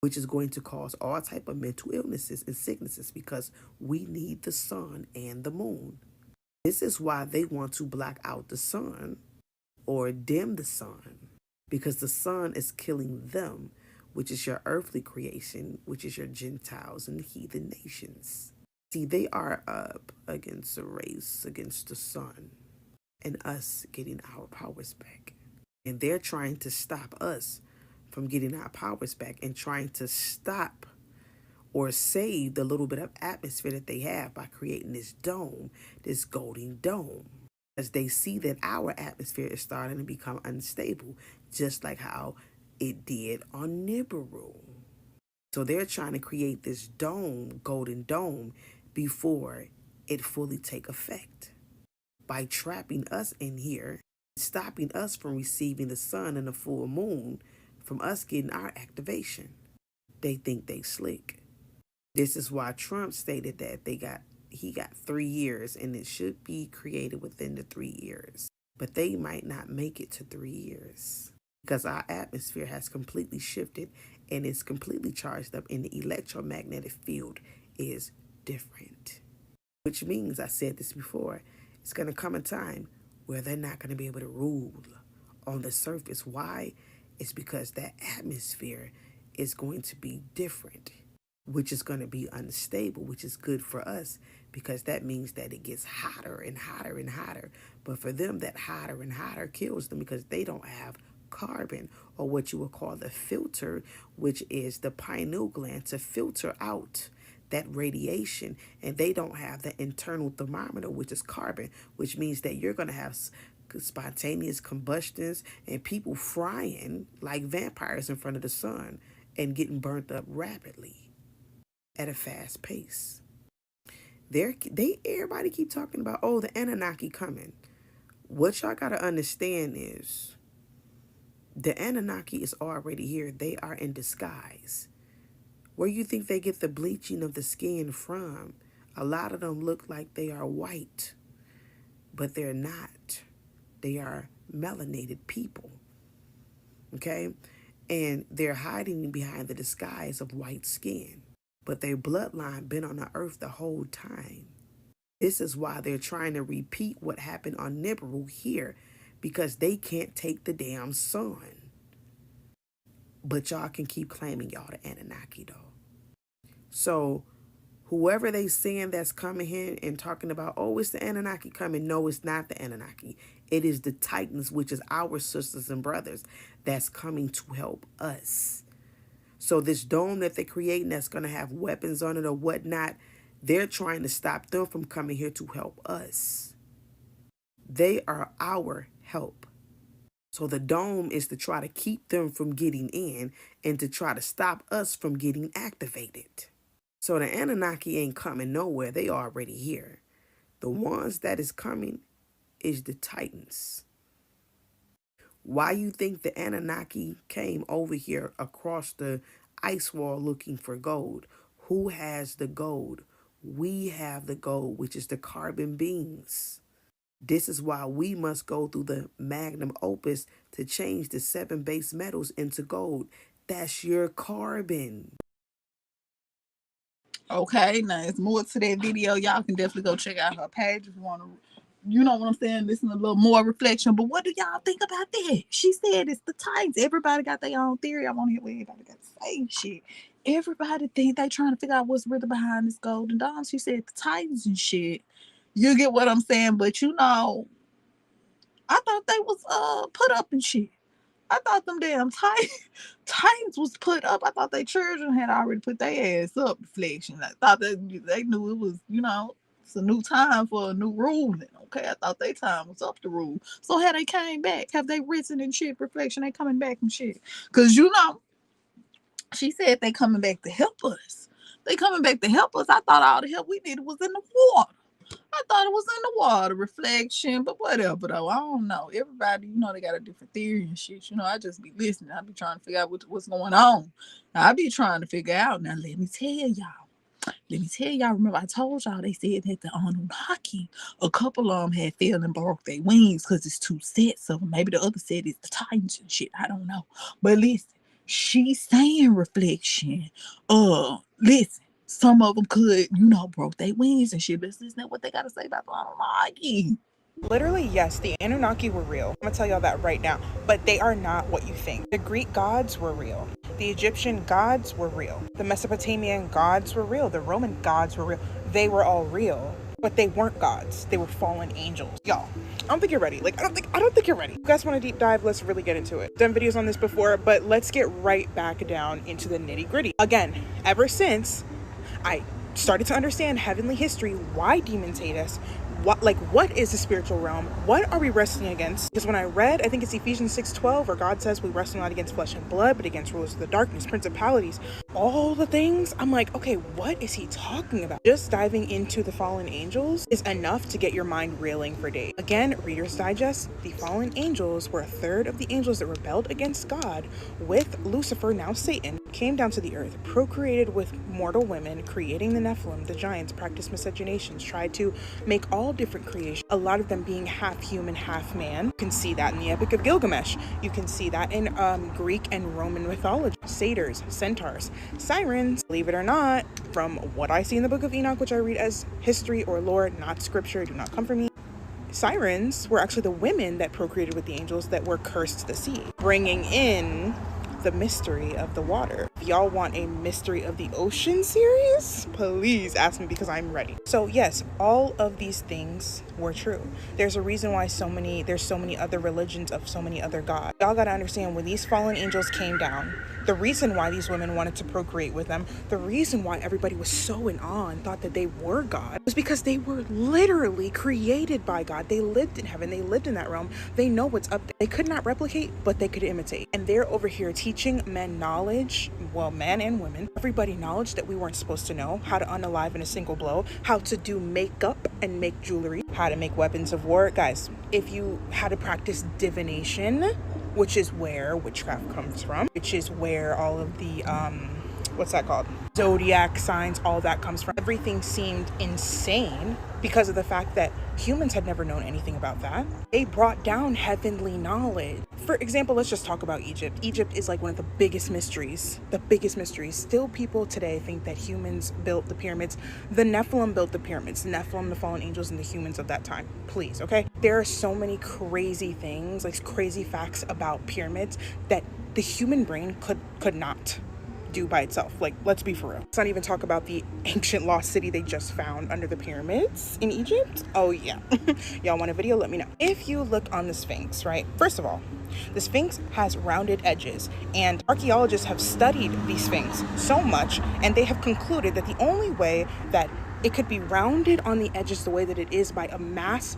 which is going to cause all type of mental illnesses and sicknesses because we need the sun and the moon. This is why they want to block out the sun or dim the sun, because the sun is killing them, which is your earthly creation, which is your Gentiles and heathen nations. See, they are up against a race, against the sun, and us getting our powers back. And they're trying to stop us from getting our powers back and trying to stop or save the little bit of atmosphere that they have by creating this dome, this golden dome. As they see that our atmosphere is starting to become unstable, just like how it did on Nibiru. So they're trying to create this dome, golden dome, before it fully take effect by trapping us in here, stopping us from receiving the sun and the full moon, from us getting our activation. They think they slick. This is why Trump stated that he got 3 years and it should be created within the 3 years. But they might not make it to 3 years because our atmosphere has completely shifted and it's completely charged up and the electromagnetic field is different. Which means, I said this before, it's going to come a time where they're not going to be able to rule on the surface. Why? It's because that atmosphere is going to be different, which is going to be unstable, which is good for us because that means that it gets hotter and hotter and hotter. But for them, that hotter and hotter kills them because they don't have carbon, or what you would call the filter, which is the pineal gland to filter out that radiation. And they don't have the internal thermometer, which is carbon, which means that you're going to have spontaneous combustions and people frying like vampires in front of the sun and getting burnt up rapidly at a fast pace. Everybody keep talking about, oh, the Anunnaki coming. What y'all got to understand is the Anunnaki is already here. They are in disguise. Where you think they get the bleaching of the skin from? A lot of them look like they are white, but they're not. They are melanated people. Okay? And they're hiding behind the disguise of white skin. But their bloodline been on the earth the whole time. This is why they're trying to repeat what happened on Nibiru here, because they can't take the damn sun. But y'all can keep claiming y'all the Anunnaki though. So Whoever they saying that's coming here and talking about, oh, it's the Anunnaki coming. No, it's not the Anunnaki. It is the Titans, which is our sisters and brothers, that's coming to help us. So this dome that they're creating that's going to have weapons on it or whatnot, they're trying to stop them from coming here to help us. They are our help. So the dome is to try to keep them from getting in and to try to stop us from getting activated. So the Anunnaki ain't coming nowhere. They already here. The ones that is coming is the Titans. Why you think the Anunnaki came over here across the ice wall looking for gold? Who has the gold? We have the gold, which is the carbon beings. This is why we must go through the magnum opus to change the 7 base metals into gold. That's your carbon. Okay, now it's more to that video. Y'all can definitely go check out her page if you want to, you know what I'm saying, listen to a little more reflection. But what do y'all think about that? She said it's the Titans. Everybody got their own theory. I want to hear what everybody got to say. Shit. Everybody think they trying to figure out what's really behind this golden dawn. She said the Titans and shit. You get what I'm saying? But you know, I thought they was put up and shit. I thought them damn Titans was put up. I thought their children had already put their ass up. Reflection. I thought they knew it was, you know, it's a new time for a new ruling. Okay, I thought their time was up to rule. So had they came back, have they risen and shit? Reflection, they coming back and shit. Cause you know, she said they coming back to help us. They coming back to help us. I thought all the help we needed was in the water. I thought it was in the water, reflection, but whatever though. I don't know. Everybody, you know, they got a different theory and shit. You know, I just be listening. I be trying to figure out what's going on. I be trying to figure out. Now, let me tell y'all. Remember, I told y'all they said that the Anunnaki, a couple of them had fell and broke their wings because it's 2 sets of them. Maybe the other set is the Titans and shit. I don't know. But listen, she's saying reflection. Listen. Some of them could, you know, broke their wings and shit. Let's listen to what they got to say about the Anunnaki. Literally, yes, the Anunnaki were real. I'm going to tell y'all that right now. But they are not what you think. The Greek gods were real. The Egyptian gods were real. The Mesopotamian gods were real. The Roman gods were real. They were all real. But they weren't gods. They were fallen angels. Y'all, I don't think you're ready. Like, I don't think you're ready. You guys want to deep dive? Let's really get into it. Done videos on this before, but let's get right back down into the nitty gritty. Again, ever since I started to understand heavenly history, why demons hate us, what is the spiritual realm, what are we wrestling against? Because when I read, I think it's Ephesians 6:12, where God says we wrestle not against flesh and blood, but against rulers of the darkness, principalities, all the things, I'm like, okay, what is he talking about? Just diving into the fallen angels is enough to get your mind reeling for days. Again, Reader's Digest, the fallen angels were a third of the angels that rebelled against God with Lucifer, now Satan, came down to the earth, procreated with mortal women, creating the Nephilim, the giants, practiced miscegenations, tried to make all different creations, a lot of them being half human, half man. You can see that in the Epic of Gilgamesh. You can see that in Greek and Roman mythology. Satyrs, centaurs, sirens, believe it or not, from what I see in the Book of Enoch, which I read as history or lore, not scripture, do not come from me. Sirens were actually the women that procreated with the angels that were cursed to the sea, bringing in the mystery of the water. If y'all want a mystery of the ocean series, please ask me because I'm ready. So yes, all of these things were true. There's a reason why there's so many other religions of so many other gods. Y'all gotta understand, when these fallen angels came down, the reason why these women wanted to procreate with them, the reason why everybody was so in awe and thought that they were God, was because they were literally created by God. They lived in heaven. They lived in that realm. They know what's up there. They could not replicate, but they could imitate. And they're over here teaching men knowledge, well, men and women, everybody knowledge that we weren't supposed to know, how to unalive in a single blow, how to do makeup and make jewelry, how to make weapons of war. Guys, how to practice divination, which is where witchcraft comes from, which is where all of the, what's that called? Zodiac signs, all that comes from. Everything seemed insane because of the fact that humans had never known anything about that. They brought down heavenly knowledge. For example, let's just talk about Egypt. Egypt is like one of the biggest mysteries. Still, people today think that humans built the pyramids. The Nephilim built the pyramids. The Nephilim, the fallen angels, and the humans of that time. Please, okay? There are so many crazy things, like crazy facts about pyramids that the human brain could not do by itself. Like, let's be for real. Let's not even talk about the ancient lost city they just found under the pyramids in Egypt. Oh yeah. Y'all want a video? Let me know. If you look on the Sphinx, right? First of all, the Sphinx has rounded edges, and archaeologists have studied the Sphinx so much, and they have concluded that the only way that it could be rounded on the edges the way that it is by a mass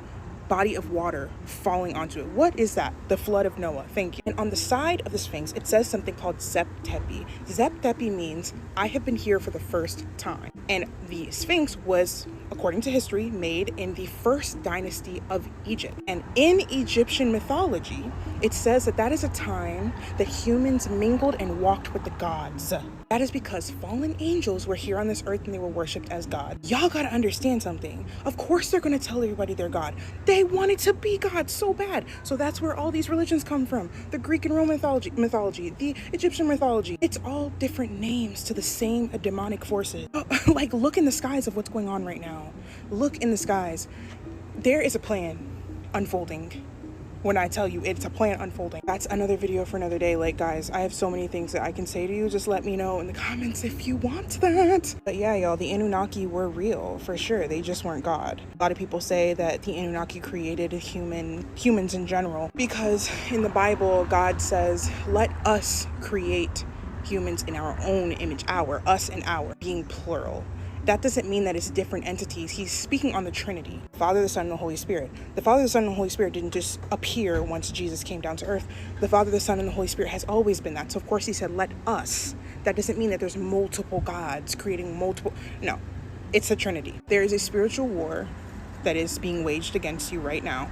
body of water falling onto it. What is that? The flood of Noah. Thank you. And on the side of the Sphinx, it says something called Zep Tepi. Zep Tepi means I have been here for the first time. And the Sphinx was, according to history, made in the first dynasty of Egypt. And in Egyptian mythology, it says that that is a time that humans mingled and walked with the gods. That is because fallen angels were here on this earth and they were worshipped as God. Y'all gotta understand something. Of course they're gonna tell everybody they're God. They wanted to be God so bad. So that's where all these religions come from. The Greek and Roman mythology, the Egyptian mythology. It's all different names to the same demonic forces. Like, look in the skies of what's going on right now. Look in the skies. There is a plan unfolding. When I tell you it's a plan unfolding. That's another video for another day. Like, guys, I have so many things that I can say to you. Just let me know in the comments if you want that. But yeah, y'all, the Anunnaki were real for sure. They just weren't God. A lot of people say that the Anunnaki created humans in general, because in the Bible, God says, let us create humans in our own image, us and our, being plural. That doesn't mean that it's different entities. He's speaking on the Trinity, Father, the Son, and the Holy Spirit. The Father, the Son, and the Holy Spirit didn't just appear once Jesus came down to earth. The Father, the Son, and the Holy Spirit has always been that. So of course he said, let us. That doesn't mean that there's multiple gods creating multiple. No, it's the Trinity. There is a spiritual war that is being waged against you right now.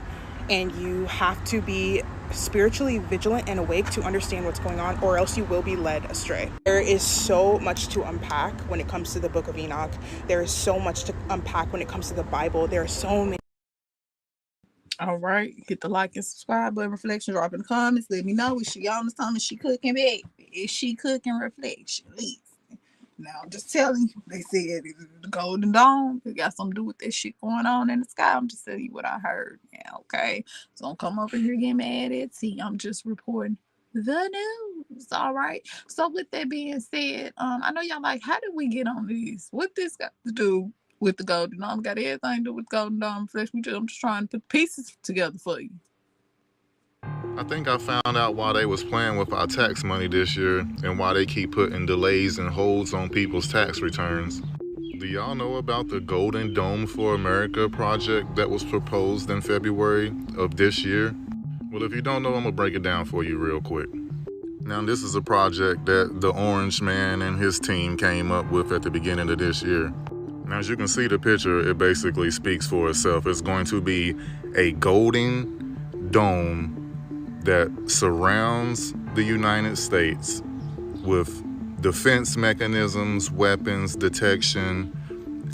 And you have to be spiritually vigilant and awake to understand what's going on, or else you will be led astray. There is so much to unpack when it comes to the Book of Enoch. There is so much to unpack when it comes to the Bible. There are so many. All right, hit the like and subscribe button, reflection, drop in the comments. Let me know, is she on the time? Is she cooking, babe? Is she cooking? Reflection, please. Now, I'm just telling you, they said the Golden Dome, it got something to do with that shit going on in the sky. I'm just telling you what I heard. Yeah, okay? So don't come over here and get mad at see. I'm just reporting the news. All right. So with that being said, I know y'all like, how did we get on this? What this got to do with the Golden Dome? Got everything to do with Golden Dome Flesh. I'm just trying to put pieces together for you. I think I found out why they was playing with our tax money this year and why they keep putting delays and holds on people's tax returns. Do y'all know about the Golden Dome for America project that was proposed in February of this year? Well, if you don't know, I'm gonna break it down for you real quick. Now, this is a project that the Orange Man and his team came up with at the beginning of this year. Now, as you can see the picture, it basically speaks for itself. It's going to be a golden dome that surrounds the United States with defense mechanisms, weapons, detection,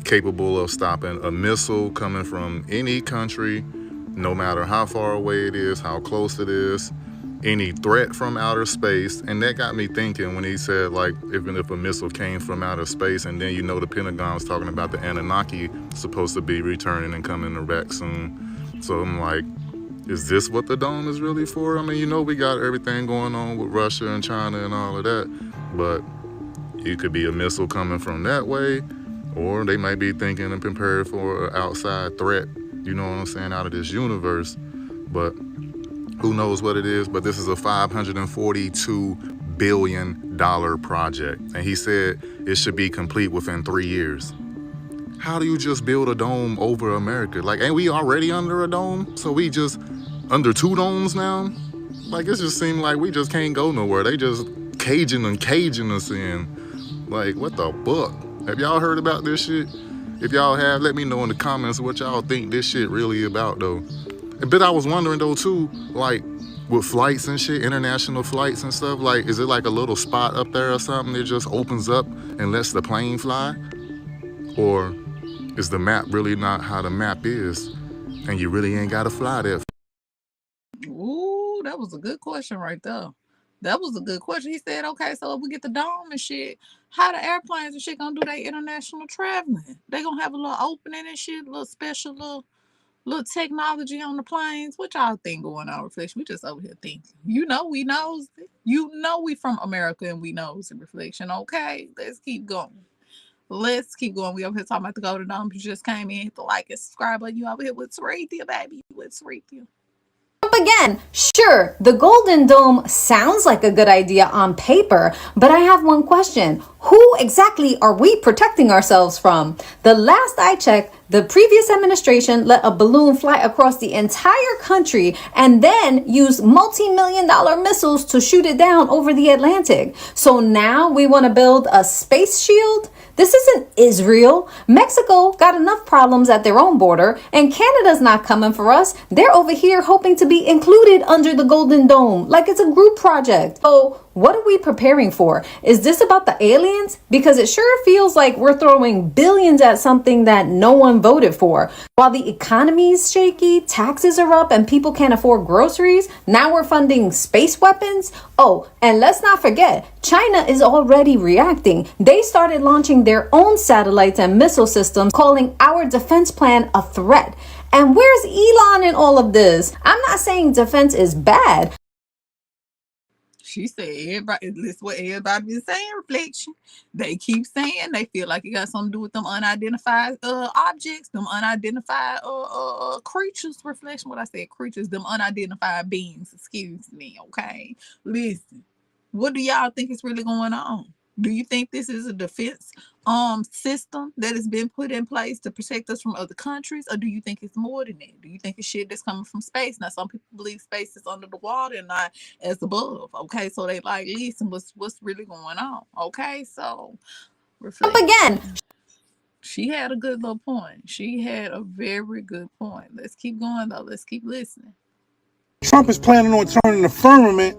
capable of stopping a missile coming from any country, no matter how far away it is, how close it is, any threat from outer space. And that got me thinking when he said, like, even if a missile came from outer space, and then, you know, the Pentagon was talking about the Anunnaki supposed to be returning and coming back soon. So I'm like, is this what the dome is really for? I mean, you know, we got everything going on with Russia and China and all of that, but it could be a missile coming from that way, or they might be thinking and prepared for an outside threat, you know what I'm saying, out of this universe. But who knows what it is, but this is a $542 billion project. And he said it should be complete within 3 years. How do you just build a dome over America? Like, ain't we already under a dome? So we just under 2 domes now? Like, it just seemed like we just can't go nowhere. They just caging us in. Like, what the fuck? Have y'all heard about this shit? If y'all have, let me know in the comments what y'all think this shit really about, though. But I was wondering, though, too, like, with flights and shit, international flights and stuff, like, is it like a little spot up there or something that just opens up and lets the plane fly? Or is the map really not how the map is, and you really ain't gotta fly there? Ooh, that was a good question right there. That was a good question. He said, okay, so if we get the dome and shit, how the airplanes and shit gonna do their international traveling? They gonna have a little opening and shit, a little special little little technology on the planes. What y'all think going on, Reflection? We just over here thinking. You know we knows. You know we from America and we knows in Reflection. Okay, let's keep going. Let's keep going. We over here talking about the Golden Dome. You just came in, hit the like and subscribe button. You over here with Sarethia, baby. With Sarethia. Again, sure, the Golden Dome sounds like a good idea on paper, but I have one question. Who exactly are we protecting ourselves from? The last I checked, the previous administration let a balloon fly across the entire country and then use multi-million-dollar missiles to shoot it down over the Atlantic. So now we want to build a space shield? This isn't Israel. Mexico got enough problems at their own border, and Canada's not coming for us. They're over here hoping to be included under the Golden Dome, like it's a group project. So what are we preparing for? Is this about the aliens? Because it sure feels like we're throwing billions at something that no one voted for. While the economy's shaky, taxes are up, and people can't afford groceries, now we're funding space weapons? Oh, and let's not forget, China is already reacting. They started launching their own satellites and missile systems, calling our defense plan a threat. And where's Elon in all of this? I'm not saying defense is bad. She said, everybody, listen what everybody been saying, Reflection. They keep saying they feel like it got something to do with them unidentified objects, them unidentified creatures, Reflection. What I said, creatures, them unidentified beings, excuse me, okay? Listen, what do y'all think is really going on? Do you think this is a defense system that has been put in place to protect us from other countries, or do you think it's more than that? Do you think it's shit that's coming from space? Now, some people believe space is under the water and not as above. Okay, so they like, listen, what's really going on? Okay, so reflect. Again. She had a good little point. She had a very good point. Let's keep going though. Let's keep listening. Trump is planning on turning the firmament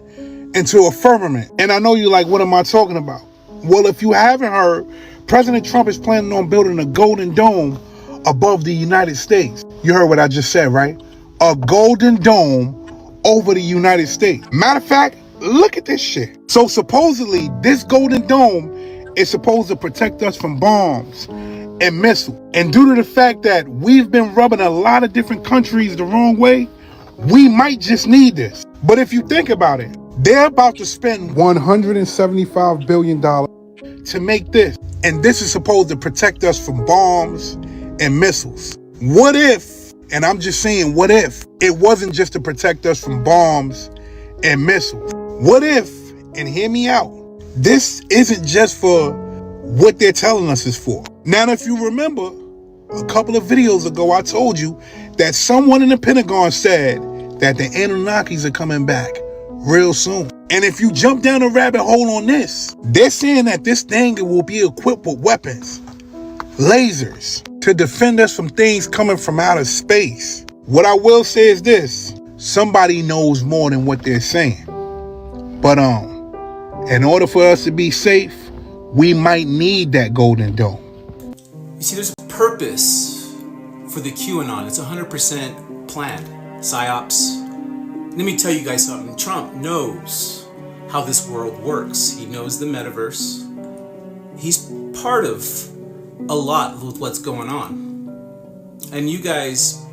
into a firmament. And I know you're like, what am I talking about? Well, if you haven't heard, President Trump is planning on building a golden dome above the United States. You heard what I just said, right? A golden dome over the United States. Matter of fact, look at this shit. So supposedly, this golden dome is supposed to protect us from bombs and missiles. And due to the fact that we've been rubbing a lot of different countries the wrong way, we might just need this. But if you think about it, they're about to spend $175 billion to make this. And this is supposed to protect us from bombs and missiles. What if, and I'm just saying, what if it wasn't just to protect us from bombs and missiles? What if, and hear me out, this isn't just for what they're telling us is for. Now, if you remember, a couple of videos ago, I told you that someone in the Pentagon said that the Anunnakis are coming back real soon. And if you jump down a rabbit hole on this, they're saying that this thing will be equipped with weapons, lasers, to defend us from things coming from outer space. What I will say is this: somebody knows more than what they're saying. But in order for us to be safe, we might need that golden dome. You see, there's a purpose for the QAnon. It's 100% planned. PsyOps. Let me tell you guys something. Trump knows how this world works. He knows the metaverse. He's part of a lot with what's going on. And you guys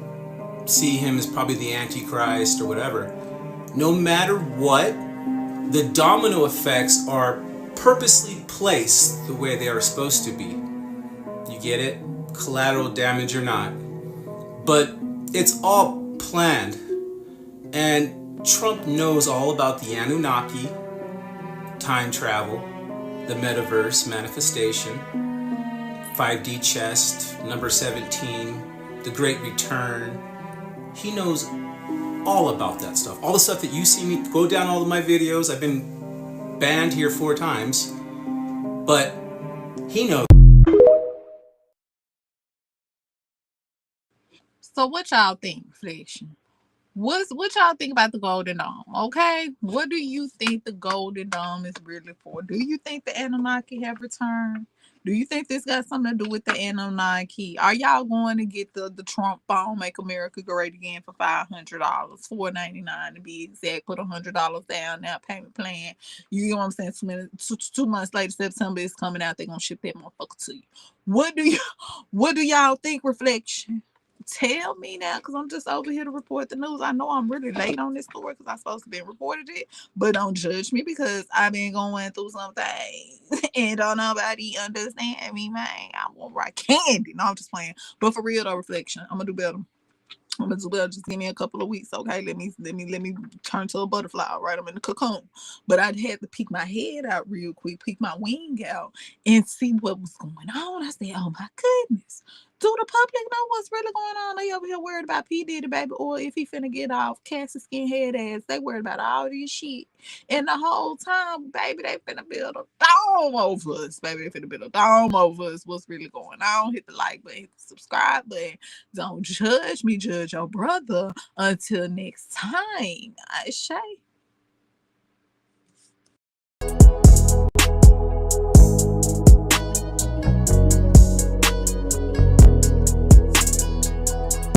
see him as probably the Antichrist or whatever. No matter what, the domino effects are purposely placed the way they are supposed to be. You get it? Collateral damage or not. But it's all planned. And Trump knows all about the Anunnaki, time travel, the metaverse, manifestation, 5D chest, number 17, the Great Return. He knows all about that stuff. All the stuff that you see me go down all of my videos. I've been banned here 4 times, but he knows. So what y'all think, Reflection? What y'all think about the Golden Dome? Okay, what do you think the Golden Dome is really for? Do you think the Anunnaki have returned? Do you think this got something to do with the Anunnaki? Are y'all going to get the Trump phone, Make America Great Again, for $500, $4.99 to be exact? Put $100 down now, payment plan. You know what I'm saying? 2 months later, September is coming out. They're gonna ship that motherfucker to you. What do y'all think, Reflection? tell me now, because I'm just over here to report the news. I know I'm really late on this story because I'm supposed to be reported it, but don't judge me because I've been going through something and don't nobody understand me, man. I won't write candy. No, I'm just playing. But for real though, reflection, I'm gonna do better. I'm gonna do better. Just give me a couple of weeks, okay? Let me turn to a butterfly. All right, I'm in the cocoon. But I had to peek my head out real quick, peek my wing out, and see what was going on. I said, "Oh my goodness, do the public know what's really going on? They over here worried about P Diddy, baby, or if he finna get off, Cassie skin head ass. They worried about all this shit, and the whole time, baby, they finna build a dome over us, baby. They finna build a dome over us. What's really going on? Hit the like button, hit the subscribe button. Don't judge me, judge your brother. Until next time, I say.